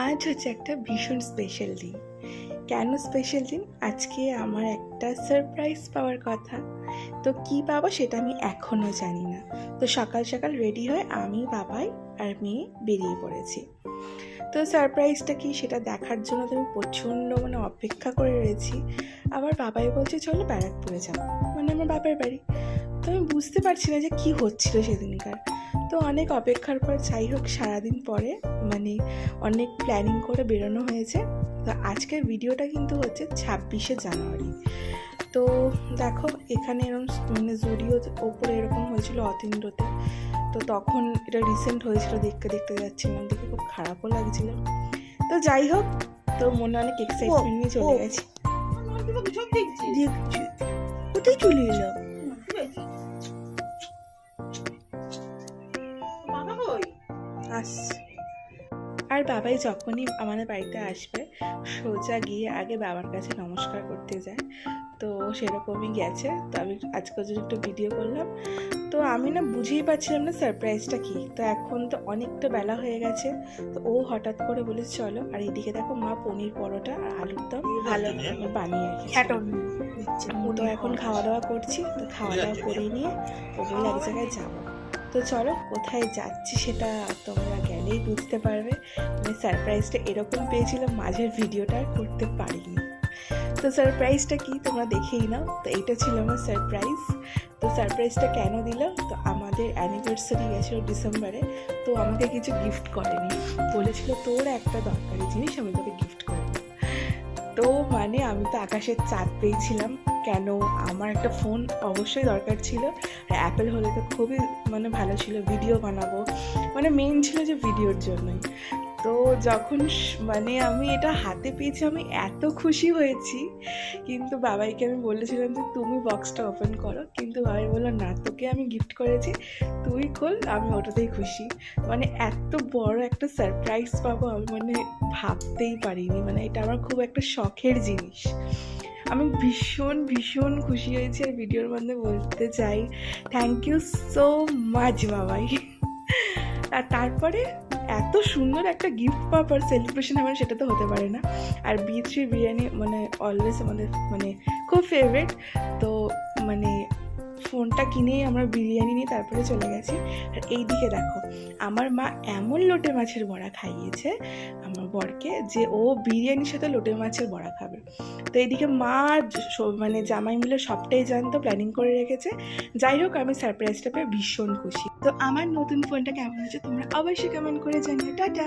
আজ হচ্ছে একটা ভীষণ স্পেশাল দিন। কেন স্পেশাল দিন? আজকে আমার একটা সারপ্রাইজ পাওয়ার কথা। তো কি পাবো সেটা আমি এখনও জানি না। তো সকাল সকাল রেডি হয়ে আমি, বাবাই আর মেয়ে বেরিয়ে পড়েছি। তো সারপ্রাইজটা কি সেটা দেখার জন্য তো আমি প্রচণ্ড অপেক্ষা করে রয়েছি। আবার বাবাই বলছে চলো ব্যারাকপুরে যাবো, মানে আমার বাবার বাড়ি। তো আমি বুঝতে পারছি না যে কি হচ্ছিল সেদিনকার। তো অনেক অপেক্ষার পর যাই হোক সারাদিন পরে অনেক প্ল্যানিং করে বেরোনো হয়েছে। তো আজকের ভিডিওটা কিন্তু হচ্ছে 26শে জানুয়ারি। তো দেখো এখানে এরকম জুডিওর ওপরে এরকম হয়েছিল অতীন্দ্রতে। তো তখন এটা রিসেন্ট হয়েছিল, দেখতে দেখতে যাচ্ছিলাম, দেখে খুব খারাপও লাগছিল। তো যাই হোক, তো মনে অনেক এক্সাইটমেন্ট নিয়ে চলে গেছি। কোথায় চলে এলো? আর বাবাই যখনই আমাদের বাড়িতে আসবে সোজা গিয়ে আগে বাবার কাছে নমস্কার করতে যায়। তো সেরকমই গেছে। তো আমি আজকে যদি একটু ভিডিও করলাম। তো আমি বুঝেই পাচ্ছিলাম না সারপ্রাইজটা কি। তো এখন তো অনেকটা বেলা হয়ে গেছে। তো ও হঠাৎ করে বলে চলো। আর এইদিকে দেখো মা পনির পরোটা আর আলুর দম ভালো বানিয়ে রেখেছে। তো এখন খাওয়া দাওয়া করছি। তো খাওয়া দাওয়া করে নিয়ে ওগুলো এক জায়গায় যাবো। তো চলো কোথায় যাচ্ছি সেটা তোমরা গেলেই বুঝতে পারবে। আমি সারপ্রাইজটা এরকম পেয়েছিলাম, মাঝের ভিডিওটা আর করতে পারিনি। তো সারপ্রাইজটা কি তোমরা দেখেই নাও। তো এইটা ছিল আমার সারপ্রাইজ। তো সারপ্রাইজটা কেন দিল? তো আমাদের অ্যানিভার্সারি গেছিলো ডিসেম্বরে। তো আমাকে কিছু গিফট করেনি, বলেছিল তোর একটা দরকারি জিনিস আমি তোকে গিফট করবো। তো আমি তো আকাশের চাঁদ পেয়েছিলাম। কেন, আমার একটা ফোন অবশ্যই দরকার ছিল। আর অ্যাপেল হলে তো খুবই ভালো ছিল, ভিডিও বানাবো, মেন ছিল যে ভিডিওর জন্যই। তো যখন আমি এটা হাতে পেয়েছি আমি এত খুশি হয়েছি। কিন্তু বাবাইকে আমি বলেছিলাম যে তুমি বক্সটা ওপেন করো, কিন্তু বাবাই বললো না, তোকে আমি গিফট করেছি, তুই খোল, আমি ওটাতেই খুশি। এত বড় একটা সারপ্রাইজ পাবো আমি ভাবতেই পারিনি। এটা আমার খুব একটা শখের জিনিস। আমি ভীষণ ভীষণ খুশি হয়েছি। আর ভিডিওর মধ্যে বলতে চাই থ্যাংক ইউ সো মাচ বাবাই। আর তারপরে এত সুন্দর একটা গিফট পাওয়ার সেলিব্রেশন আমার সেটা তো হতে পারে না। আর B3 বিরিয়ানি অলওয়েজ আমাদের খুব ফেভারিট। তো ফোনটা কিনেই আমরা বিরিয়ানি নিয়ে তারপরে চলে গেছি। আর এইদিকে দেখো আমার মা এমন লোটে মাছের বড়া খাইয়েছে আমার বরকে যে ও বিরিয়ানির সাথে লোটে মাছের বড়া খাবে। তো এইদিকে মা জামাই মিলে সবটাই জানতো, প্ল্যানিং করে রেখেছে। যাই হোক আমি সারপ্রাইজটা পেয়ে ভীষণ খুশি। তো আমার নতুন ফোনটা কেমন হয়েছে তোমরা অবশ্যই কমেন্ট করে জানিও। টাটা।